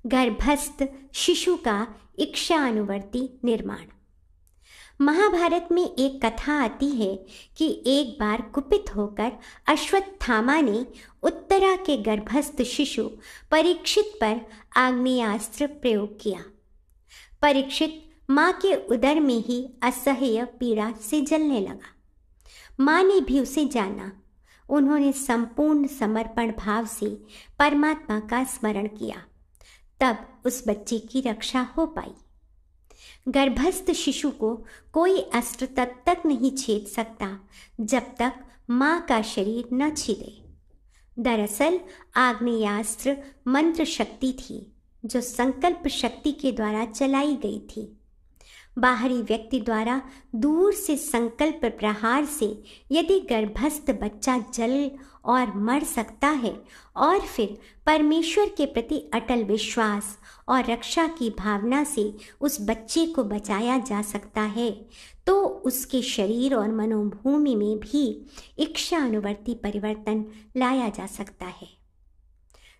गर्भस्थ शिशु का इच्छानुवर्ती निर्माण। महाभारत में एक कथा आती है कि एक बार कुपित होकर अश्वत्थामा ने उत्तरा के गर्भस्थ शिशु परीक्षित पर आग्नेयास्त्र प्रयोग किया। परीक्षित माँ के उदर में ही असह्य पीड़ा से जलने लगा। माँ ने भी उसे जाना। उन्होंने संपूर्ण समर्पण भाव से परमात्मा का स्मरण किया, तब उस बच्चे की रक्षा हो पाई। गर्भस्थ शिशु को कोई अस्त्र तब तक नहीं छेद सकता जब तक माँ का शरीर न छिदे। दरअसल आग्नेयास्त्र मंत्र शक्ति थी जो संकल्प शक्ति के द्वारा चलाई गई थी। बाहरी व्यक्ति द्वारा दूर से संकल्प प्रहार से यदि गर्भस्थ बच्चा जल और मर सकता है और फिर परमेश्वर के प्रति अटल विश्वास और रक्षा की भावना से उस बच्चे को बचाया जा सकता है, तो उसके शरीर और मनोभूमि में भी इच्छानुवर्ती परिवर्तन लाया जा सकता है।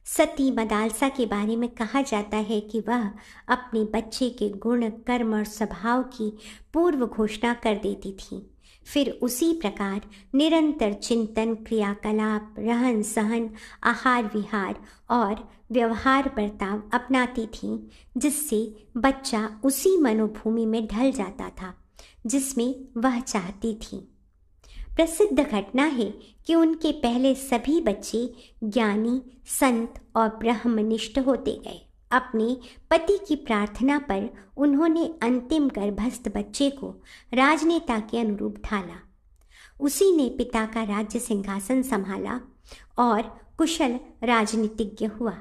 सती मदालसा के बारे में कहा जाता है कि वह अपने बच्चे के गुण, कर्म और स्वभाव की पूर्व घोषणा कर देती थी। फिर उसी प्रकार निरंतर चिंतन, क्रियाकलाप, रहन सहन, आहार विहार और व्यवहार बर्ताव अपनाती थी, जिससे बच्चा उसी मनोभूमि में ढल जाता था जिसमें वह चाहती थी। प्रसिद्ध घटना है कि उनके पहले सभी बच्चे ज्ञानी, संत और ब्रह्मनिष्ठ होते गए। अपने पति की प्रार्थना पर उन्होंने अंतिम गर्भस्थ बच्चे को राजनेता के अनुरूप ढाला। उसी ने पिता का राज्य सिंहासन संभाला और कुशल राजनीतिज्ञ हुआ।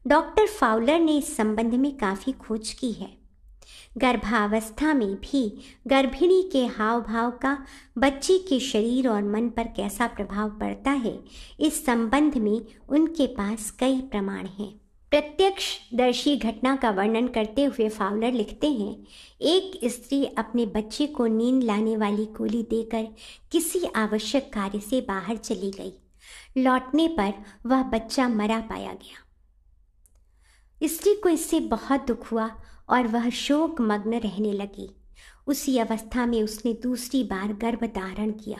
डॉक्टर फाउलर ने इस संबंध में काफ़ी खोज की है। गर्भावस्था में भी गर्भिणी के हाव भाव का बच्चे के शरीर और मन पर कैसा प्रभाव पड़ता है, इस संबंध में उनके पास कई प्रमाण हैं। प्रत्यक्षदर्शी घटना का वर्णन करते हुए फाउलर लिखते हैं, एक स्त्री अपने बच्चे को नींद लाने वाली गोली देकर किसी आवश्यक कार्य से बाहर चली गई। लौटने पर वह बच्चा मरा पाया गया। स्त्री को इससे बहुत दुख हुआ और वह शोक मग्न रहने लगी। उसी अवस्था में उसने दूसरी बार गर्भ धारण किया।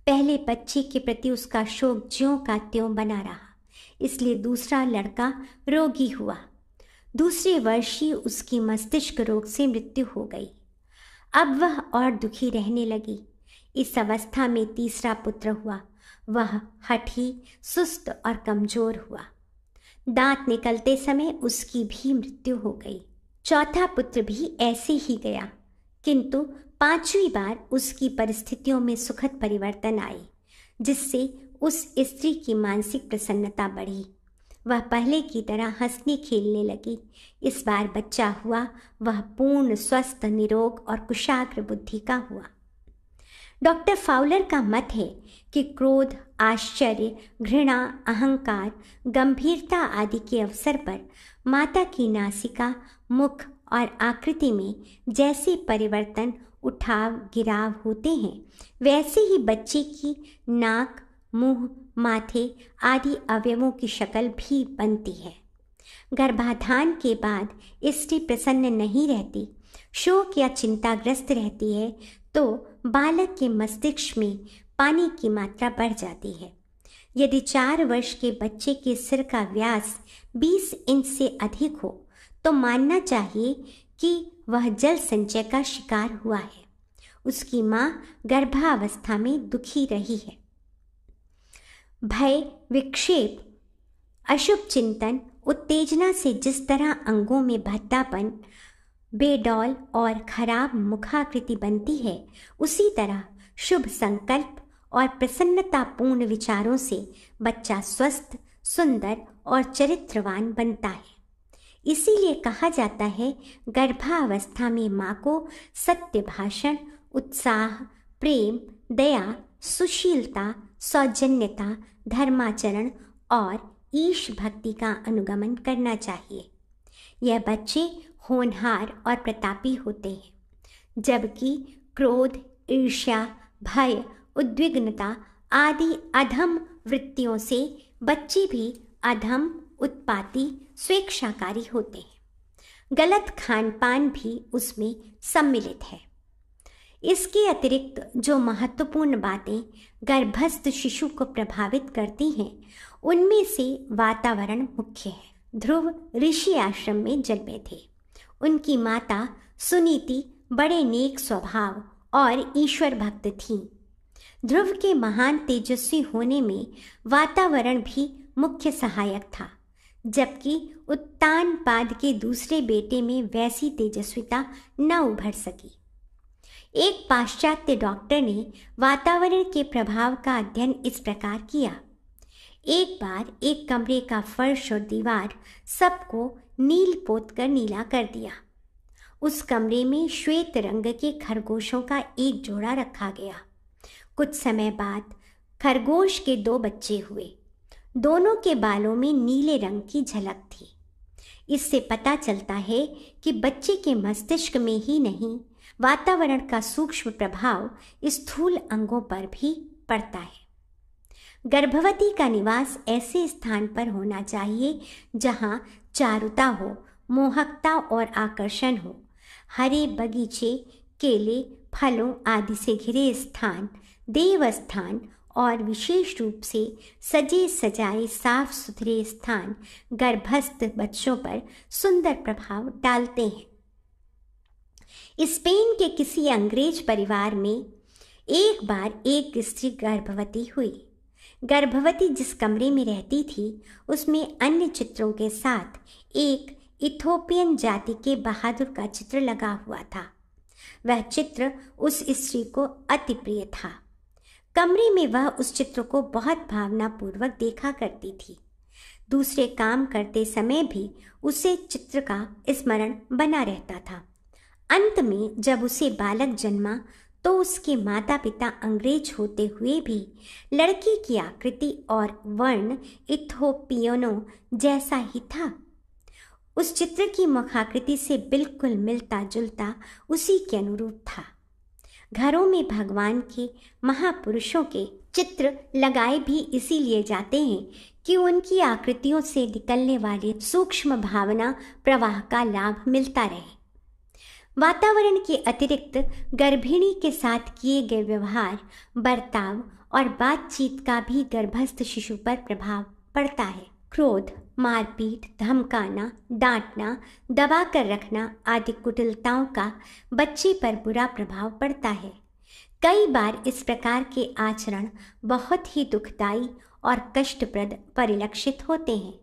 पहले बच्चे के प्रति उसका शोक ज्यों का त्यों बना रहा, इसलिए दूसरा लड़का रोगी हुआ। दूसरे वर्ष ही उसकी मस्तिष्क रोग से मृत्यु हो गई। अब वह और दुखी रहने लगी। इस अवस्था में तीसरा पुत्र हुआ। वह हठी, सुस्त और कमजोर हुआ। दांत निकलते समय उसकी भी मृत्यु हो गई। चौथा पुत्र भी ऐसे ही गया, किंतु पांचवी बार उसकी परिस्थितियों में सुखद परिवर्तन आए, जिससे उस स्त्री की मानसिक प्रसन्नता बढ़ी। वह पहले की तरह हंसने खेलने लगी। इस बार बच्चा हुआ, वह पूर्ण स्वस्थ, निरोग और कुशाग्र बुद्धि का हुआ। डॉक्टर फाउलर का मत है कि क्रोध, आश्चर्य, घृणा, अहंकार, गंभीरता आदि के अवसर पर माता की नासिका, मुख और आकृति में जैसे परिवर्तन, उठाव गिराव होते हैं, वैसे ही बच्चे की नाक, मुंह, माथे आदि अवयवों की शक्ल भी बनती है। गर्भाधान के बाद स्त्री प्रसन्न नहीं रहती, शोक या चिंताग्रस्त रहती है, तो बालक के मस्तिष्क में पानी की मात्रा बढ़ जाती है। यदि 4 वर्ष के बच्चे के सिर का व्यास 20 इंच से अधिक हो तो मानना चाहिए कि वह जल संचय का शिकार हुआ है। उसकी मां गर्भावस्था में दुखी रही है। भय, विक्षेप, अशुभ चिंतन, उत्तेजना से जिस तरह अंगों में भद्दापन, बेडौल और खराब मुखाकृति बनती है, उसी तरह शुभ संकल्प और प्रसन्नतापूर्ण विचारों से बच्चा स्वस्थ, सुंदर और चरित्रवान बनता है। इसीलिए कहा जाता है, गर्भावस्था में माँ को सत्य भाषण, उत्साह, प्रेम, दया, सुशीलता, सौजन्यता, धर्माचरण और ईश भक्ति का अनुगमन करना चाहिए। यह बच्चे होनहार और प्रतापी होते हैं, जबकि क्रोध, ईर्ष्या, भय, उद्विग्नता आदि अधम वृत्तियों से बच्चे भी अधम उत्पाती, स्वेच्छाकारी होते हैं। गलत खान पान भी उसमें सम्मिलित है। इसके अतिरिक्त जो महत्वपूर्ण बातें गर्भस्थ शिशु को प्रभावित करती हैं, उनमें से वातावरण मुख्य है। ध्रुव ऋषि आश्रम में जन्मे थे। उनकी माता सुनीति बड़े नेक स्वभाव और ईश्वर भक्त थीं। ध्रुव के महान तेजस्वी होने में वातावरण भी मुख्य सहायक था, जबकि उत्तानपाद के दूसरे बेटे में वैसी तेजस्विता न उभर सकी। एक पाश्चात्य डॉक्टर ने वातावरण के प्रभाव का अध्ययन इस प्रकार किया। एक बार एक कमरे का फर्श और दीवार सबको नील पोत कर नीला कर दिया। उस कमरे में श्वेत रंग के खरगोशों का एक जोड़ा रखा गया। कुछ समय बाद खरगोश के 2 बच्चे हुए। दोनों के बालों में नीले रंग की झलक थी। इससे पता चलता है कि बच्चे के मस्तिष्क में ही नहीं, वातावरण का सूक्ष्म प्रभाव स्थूल अंगों पर भी पड़ता है। गर्भवती का निवास ऐसे स्थान पर होना चाहिए जहां चारुता हो, मोहकता और आकर्षण हो। हरे बगीचे, केले, फलों आदि से घिरे स्थान, देवस्थान और विशेष रूप से सजे सजाए साफ सुथरे स्थान गर्भस्थ बच्चों पर सुंदर प्रभाव डालते हैं। स्पेन के किसी अंग्रेज परिवार में एक बार एक स्त्री गर्भवती हुई। गर्भवती जिस कमरे में रहती थी, उसमें अन्य चित्रों के साथ एक इथोपियन जाति के बहादुर का चित्र लगा हुआ था। वह चित्र उस स्त्री को अति प्रिय था। कमरे में वह उस चित्र को बहुत भावनापूर्वक देखा करती थी। दूसरे काम करते समय भी उसे चित्र का स्मरण बना रहता था। अंत में जब उसे बालक जन्मा तो उसके माता पिता अंग्रेज होते हुए भी लड़की की आकृति और वर्ण इथोपियनों जैसा ही था। उस चित्र की मुखाकृति से बिल्कुल मिलता जुलता उसी के अनुरूप था। घरों में भगवान के महापुरुषों के चित्र लगाए भी इसीलिए जाते हैं कि उनकी आकृतियों से निकलने वाले सूक्ष्म भावना प्रवाह का लाभ मिलता रहे। वातावरण के अतिरिक्त गर्भिणी के साथ किए गए व्यवहार, बर्ताव और बातचीत का भी गर्भस्थ शिशु पर प्रभाव पड़ता है। क्रोध, मारपीट, धमकाना, डांटना, दबा कर रखना आदि कुटिलताओं का बच्चे पर बुरा प्रभाव पड़ता है। कई बार इस प्रकार के आचरण बहुत ही दुखदायी और कष्टप्रद परिलक्षित होते हैं।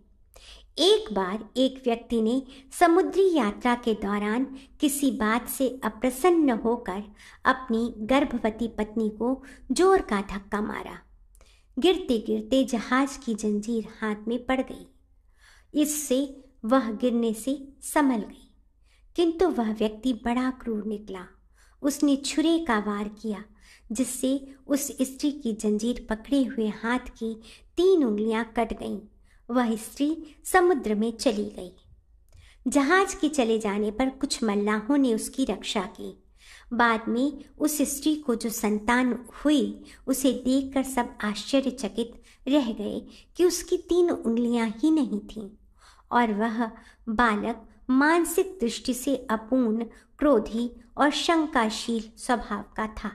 एक बार एक व्यक्ति ने समुद्री यात्रा के दौरान किसी बात से अप्रसन्न होकर अपनी गर्भवती पत्नी को जोर का धक्का मारा। गिरते गिरते जहाज की जंजीर हाथ में पड़ गई। इससे वह गिरने से संभल गई, किंतु वह व्यक्ति बड़ा क्रूर निकला। उसने छुरे का वार किया, जिससे उस स्त्री की जंजीर पकड़े हुए हाथ की 3 उंगलियां कट गईं। वह स्त्री समुद्र में चली गई। जहाज के चले जाने पर कुछ मल्लाहों ने उसकी रक्षा की। बाद में उस स्त्री को जो संतान हुई, उसे देखकर सब आश्चर्यचकित रह गए कि उसकी 3 उंगलियां ही नहीं थीं और वह बालक मानसिक दृष्टि से अपूर्ण, क्रोधी और शंकाशील स्वभाव का था।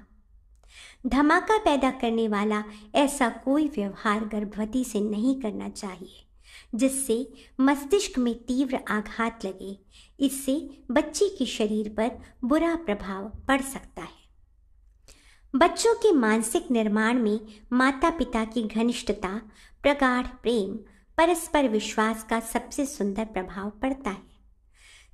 धमाका पैदा करने वाला ऐसा कोई व्यवहार गर्भवती से नहीं करना चाहिए जिससे मस्तिष्क में तीव्र आघात लगे। इससे बच्चे के शरीर पर बुरा प्रभाव पड़ सकता है। बच्चों के मानसिक निर्माण में माता पिता की घनिष्ठता, प्रगाढ़ प्रेम, परस्पर विश्वास का सबसे सुंदर प्रभाव पड़ता है।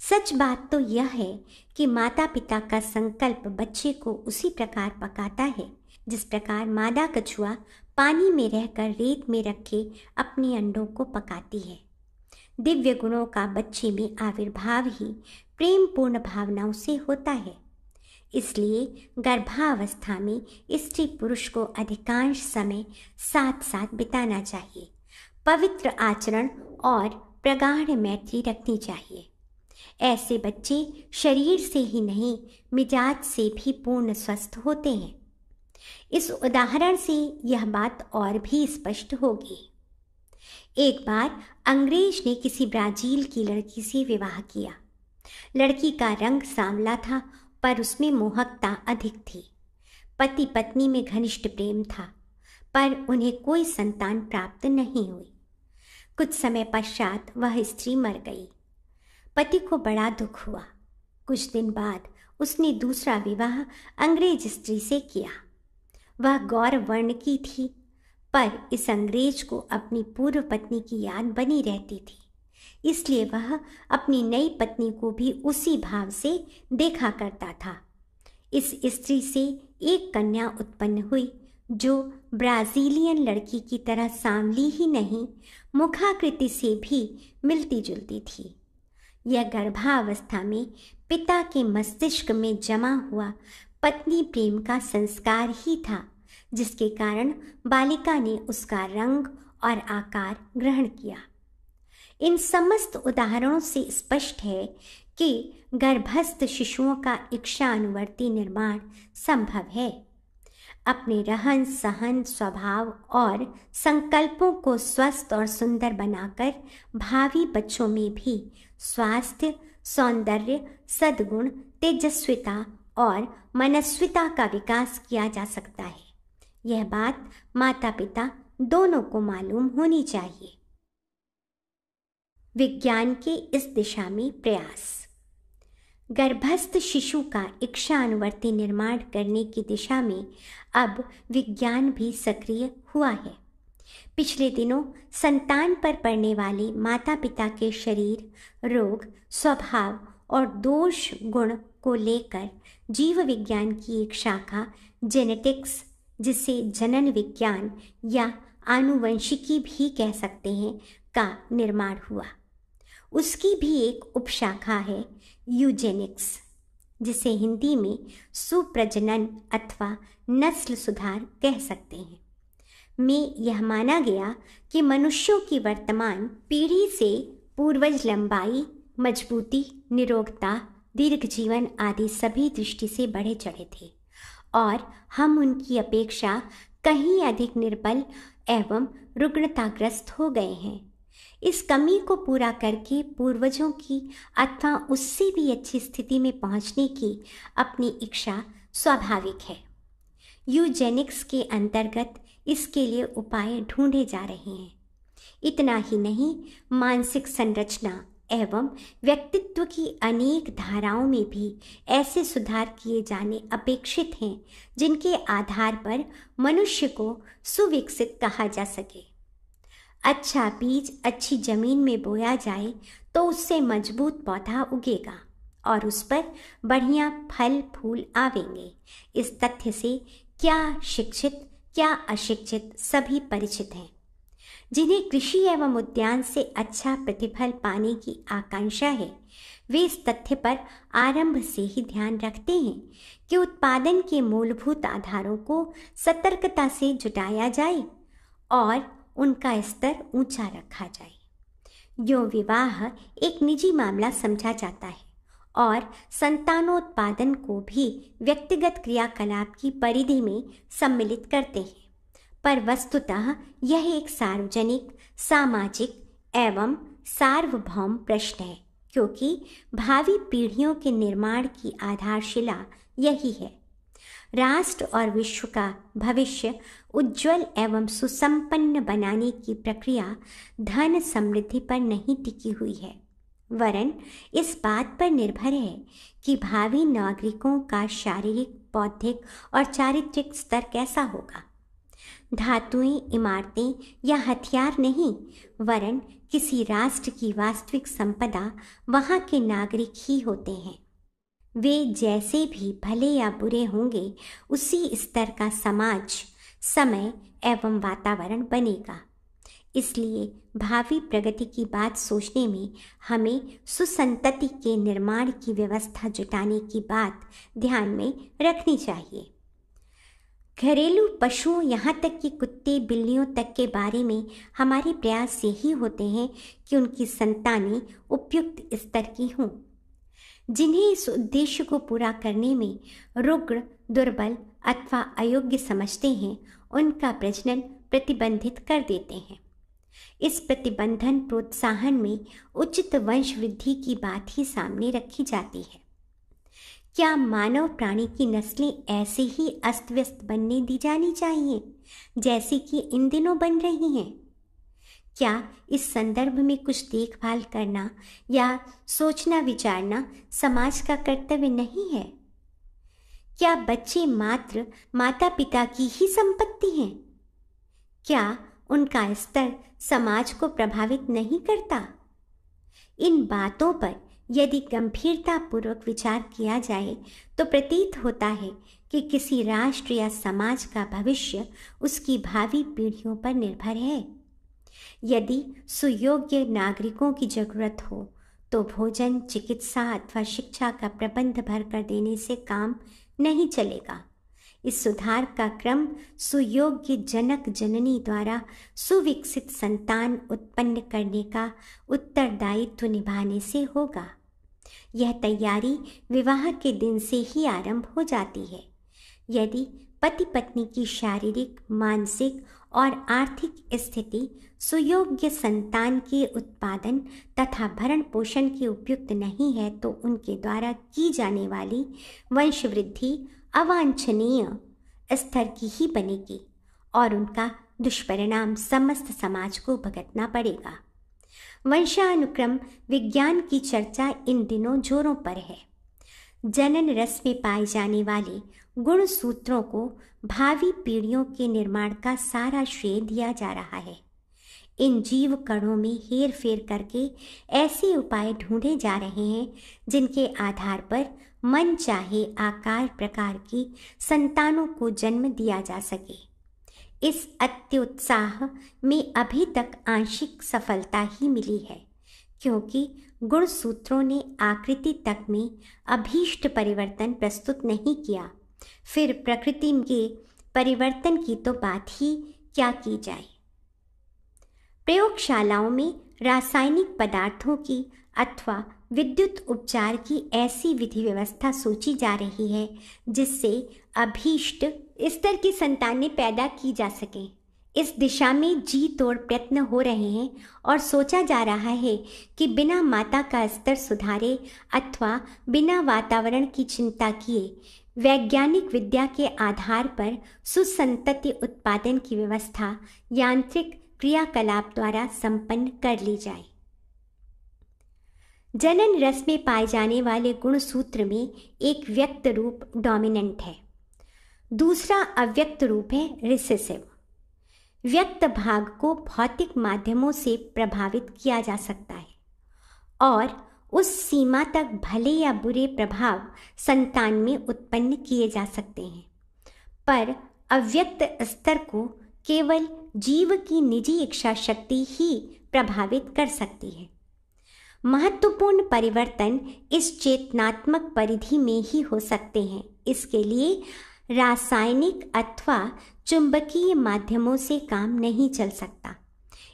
सच बात तो यह है कि माता पिता का संकल्प बच्चे को उसी प्रकार पकाता है जिस प्रकार मादा कछुआ पानी में रहकर रेत में रखे अपने अंडों को पकाती है। दिव्य गुणों का बच्चे में आविर्भाव ही प्रेम पूर्ण भावनाओं से होता है। इसलिए गर्भावस्था में स्त्री पुरुष को अधिकांश समय साथ साथ बिताना चाहिए। पवित्र आचरण और प्रगाढ़ मैत्री रखनी चाहिए। ऐसे बच्चे शरीर से ही नहीं, मिजाज से भी पूर्ण स्वस्थ होते हैं। इस उदाहरण से यह बात और भी स्पष्ट होगी। एक बार अंग्रेज ने किसी ब्राजील की लड़की से विवाह किया। लड़की का रंग सांवला था, पर उसमें मोहकता अधिक थी। पति पत्नी में घनिष्ठ प्रेम था, पर उन्हें कोई संतान प्राप्त नहीं हुई। कुछ समय पश्चात वह स्त्री मर गई। पति को बड़ा दुख हुआ। कुछ दिन बाद उसने दूसरा विवाह अंग्रेज स्त्री से किया। वह गौर वर्ण की थी, पर इस अंग्रेज को अपनी पूर्व पत्नी की याद बनी रहती थी, इसलिए वह अपनी नई पत्नी को भी उसी भाव से देखा करता था। इस स्त्री से एक कन्या उत्पन्न हुई जो ब्राजीलियन लड़की की तरह सांवली ही नहीं, मुखाकृति से भी मिलती जुलती थी। यह गर्भावस्था में पिता के मस्तिष्क में जमा हुआ पत्नी प्रेम का संस्कार ही था, जिसके कारण बालिका ने उसका रंग और आकार ग्रहण किया। इन समस्त उदाहरणों से स्पष्ट है कि गर्भस्थ शिशुओं का इच्छानुवर्ती निर्माण संभव है। अपने रहन सहन, स्वभाव और संकल्पों को स्वस्थ और सुंदर बनाकर भावी बच्चों में भी स्वास्थ्य, सौंदर्य, सद्गुण, तेजस्विता और मनस्विता का विकास किया जा सकता है। यह बात माता पिता दोनों को मालूम होनी चाहिए। विज्ञान के इस दिशा में प्रयास। गर्भस्थ शिशु का इच्छानुवर्ती निर्माण करने की दिशा में अब विज्ञान भी सक्रिय हुआ है। पिछले दिनों संतान पर पड़ने वाले माता पिता के शरीर, रोग, स्वभाव और दोष गुण को लेकर जीव विज्ञान की एक शाखा जेनेटिक्स, जिसे जनन विज्ञान या आनुवंशिकी भी कह सकते हैं, का निर्माण हुआ। उसकी भी एक उपशाखा है यूजेनिक्स, जिसे हिंदी में सुप्रजनन अथवा नस्ल सुधार कह सकते हैं। में यह माना गया कि मनुष्यों की वर्तमान पीढ़ी से पूर्वज लंबाई, मजबूती, निरोगता, दीर्घ जीवन आदि सभी दृष्टि से बढ़े चढ़े थे और हम उनकी अपेक्षा कहीं अधिक निर्बल एवं रुग्णताग्रस्त हो गए हैं। इस कमी को पूरा करके पूर्वजों की अथवा उससे भी अच्छी स्थिति में पहुंचने की अपनी इच्छा स्वाभाविक है। यूजेनिक्स के अंतर्गत इसके लिए उपाय ढूंढे जा रहे हैं। इतना ही नहीं, मानसिक संरचना एवं व्यक्तित्व की अनेक धाराओं में भी ऐसे सुधार किए जाने अपेक्षित हैं जिनके आधार पर मनुष्य को सुविकसित कहा जा सके। अच्छा बीज अच्छी जमीन में बोया जाए तो उससे मजबूत पौधा उगेगा और उस पर बढ़िया फल फूल आवेंगे। इस तथ्य से क्या शिक्षित क्या अशिक्षित सभी परिचित हैं। जिन्हें कृषि एवं उद्यान से अच्छा प्रतिफल पाने की आकांक्षा है, वे इस तथ्य पर आरंभ से ही ध्यान रखते हैं कि उत्पादन के मूलभूत आधारों को सतर्कता से जुटाया जाए और उनका स्तर ऊंचा रखा जाए। यो विवाह एक निजी मामला समझा जाता है और संतानोत्पादन को भी व्यक्तिगत क्रियाकलाप की परिधि में सम्मिलित करते हैं, पर वस्तुतः यह एक सार्वजनिक, सामाजिक एवं सार्वभौम प्रश्न है, क्योंकि भावी पीढ़ियों के निर्माण की आधारशिला यही है। राष्ट्र और विश्व का भविष्य उज्जवल एवं सुसंपन्न बनाने की प्रक्रिया धन समृद्धि पर नहीं टिकी हुई है, वरन इस बात पर निर्भर है कि भावी नागरिकों का शारीरिक, बौद्धिक और चारित्रिक स्तर कैसा होगा। धातुएं, इमारतें या हथियार नहीं, वरन किसी राष्ट्र की वास्तविक संपदा वहाँ के नागरिक ही होते हैं। वे जैसे भी भले या बुरे होंगे, उसी स्तर का समाज, समय एवं वातावरण बनेगा। इसलिए भावी प्रगति की बात सोचने में हमें सुसंतति के निर्माण की व्यवस्था जुटाने की बात ध्यान में रखनी चाहिए। घरेलू पशुओं, यहाँ तक कि कुत्ते बिल्लियों तक के बारे में हमारे प्रयास यही होते हैं कि उनकी संतानें उपयुक्त स्तर की हों, जिन्हें इस उद्देश्य को पूरा करने में रुग्ण, दुर्बल अथवा अयोग्य समझते हैं, उनका प्रजनन प्रतिबंधित कर देते हैं। इस प्रतिबंधन प्रोत्साहन में उचित वंश वृद्धि की बात ही सामने रखी जाती है। क्या मानव प्राणी की नस्लें ऐसे ही अस्त व्यस्त बनने दी जानी चाहिए जैसी कि इन दिनों बन रही हैं? क्या इस संदर्भ में कुछ देखभाल करना या सोचना विचारना समाज का कर्तव्य नहीं है? क्या बच्चे मात्र माता पिता की ही संपत्ति हैं? क्या उनका स्तर समाज को प्रभावित नहीं करता? इन बातों पर यदि गंभीरतापूर्वक विचार किया जाए तो प्रतीत होता है कि किसी राष्ट्र या समाज का भविष्य उसकी भावी पीढ़ियों पर निर्भर है। यदि सुयोग्य नागरिकों की जरूरत हो तो भोजन, चिकित्सा अथवा शिक्षा का प्रबंध भर कर देने से काम नहीं चलेगा। इस सुधार का क्रम सुयोग्य जनक जननी द्वारा सुविकसित संतान उत्पन्न करने का उत्तरदायित्व निभाने से होगा। यह तैयारी विवाह के दिन से ही आरंभ हो जाती है। यदि पति पत्नी की शारीरिक, मानसिक और आर्थिक स्थिति सुयोग्य संतान के उत्पादन तथा भरण पोषण के उपयुक्त नहीं है तो उनके द्वारा की जाने वाली वंश वृद्धि अवांछनीय स्तर की ही बनेगी और उनका दुष्परिणाम समस्त समाज को भुगतना पड़ेगा। वंशानुक्रम विज्ञान की चर्चा इन दिनों जोरों पर है। जनन रस में पाए जाने वाले गुण सूत्रों को भावी पीढ़ियों के निर्माण का सारा श्रेय दिया जा रहा है। इन जीव कणों में हेर फेर करके ऐसे उपाय ढूंढे जा रहे हैं जिनके आधार पर मन चाहे आकार प्रकार की संतानों को जन्म दिया जा सके। इस अत्युत्साह में अभी तक आंशिक सफलता ही मिली है, क्योंकि गुणसूत्रों ने आकृति तक में अभीष्ट परिवर्तन प्रस्तुत नहीं किया। फिर प्रकृति के परिवर्तन की तो बात ही क्या की जाए। प्रयोगशालाओं में रासायनिक पदार्थों की अथवा विद्युत उपचार की ऐसी विधि व्यवस्था सोची जा रही है जिससे अभीष्ट स्तर की संतानें पैदा की जा सकें। इस दिशा में जी तोड़ प्रयत्न हो रहे हैं और सोचा जा रहा है कि बिना माता का स्तर सुधारे अथवा बिना वातावरण की चिंता किए वैज्ञानिक विद्या के आधार पर सुसंतति उत्पादन की व्यवस्था यांत्रिक क्रियाकलाप द्वारा संपन्न कर ली जाए। जनन रस में पाए जाने वाले गुणसूत्र में एक व्यक्त रूप डोमिनेंट है, दूसरा अव्यक्त रूप है रिसेसिव। व्यक्त भाग को भौतिक माध्यमों से प्रभावित किया जा सकता है और उस सीमा तक भले या बुरे प्रभाव संतान में उत्पन्न किए जा सकते हैं, पर अव्यक्त स्तर को केवल जीव की निजी इच्छा शक्ति ही प्रभावित कर सकती है। महत्वपूर्ण परिवर्तन इस चेतनात्मक परिधि में ही हो सकते हैं। इसके लिए रासायनिक अथवा चुंबकीय माध्यमों से काम नहीं चल सकता।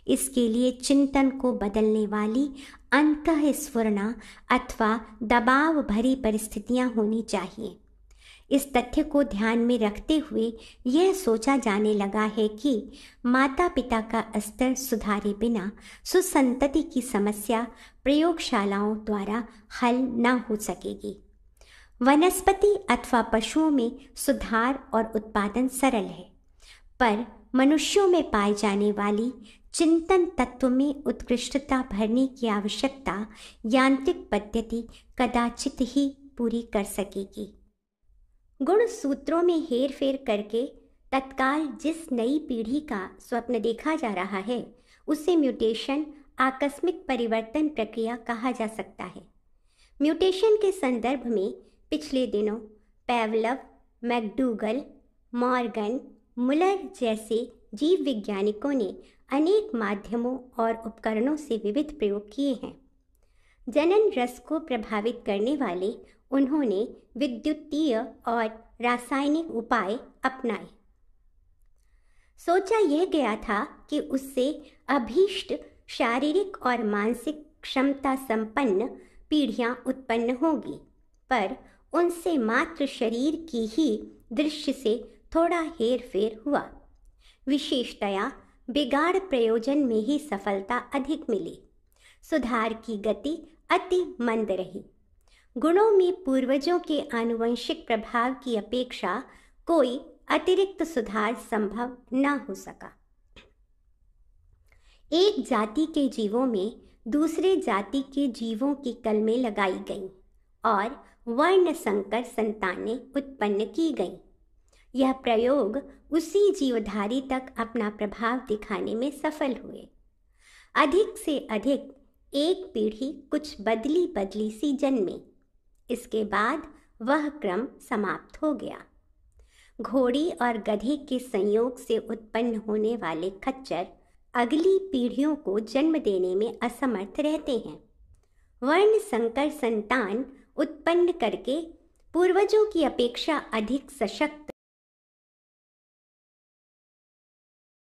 इसके लिए चिंतन को बदलने वाली अंतःस्फुरणा अथवा दबाव भरी परिस्थितियां होनी चाहिए। इस तथ्य को ध्यान में रखते हुए यह सोचा जाने लगा है कि माता पिता का स्तर सुधारे बिना सुसंतति की समस्या प्रयोगशालाओं द्वारा हल न हो सकेगी। वनस्पति अथवा पशुओं में सुधार और उत्पादन सरल है, पर मनुष्यों में पाई जाने वाली चिंतन तत्व में उत्कृष्टता भरने की आवश्यकता यांत्रिक पद्धति कदाचित ही पूरी कर सकेगी। गुण सूत्रों में हेर फेर करके तत्काल जिस नई पीढ़ी का स्वप्न देखा जा रहा है उसे म्यूटेशन, आकस्मिक परिवर्तन प्रक्रिया कहा जा सकता है। म्यूटेशन के संदर्भ में पिछले दिनों पेवलव, मैकडूगल, मॉर्गन, मुलर जैसे जीव वैज्ञानिकों ने अनेक माध्यमों और उपकरणों से विविध प्रयोग किए हैं। जनन रस को प्रभावित करने वाले उन्होंने विद्युतीय और रासायनिक उपाय अपनाए। सोचा यह गया था कि उससे अभीष्ट शारीरिक और मानसिक क्षमता संपन्न पीढ़ियां उत्पन्न होगी, पर उनसे मात्र शरीर की ही दृश्य से थोड़ा हेर फेर हुआ। विशेषतया बिगाड़ प्रयोजन में ही सफलता अधिक मिली। सुधार की गति अति मंद रही। गुणों में पूर्वजों के आनुवंशिक प्रभाव की अपेक्षा कोई अतिरिक्त सुधार संभव न हो सका। एक जाति के जीवों में दूसरे जाति के जीवों की कलमें लगाई गईं और वर्ण संकर संतानें उत्पन्न की गईं। यह प्रयोग उसी जीवधारी तक अपना प्रभाव दिखाने में सफल हुए। अधिक से अधिक एक पीढ़ी कुछ बदली बदली सी जन्मी। इसके बाद वह क्रम समाप्त हो गया। घोड़ी और गधे के संयोग से उत्पन्न होने वाले खच्चर अगली पीढ़ियों को जन्म देने में असमर्थ रहते हैं। वर्ण संकर संतान उत्पन्न करके पूर्वजों की अपेक्षा अधिक सशक्त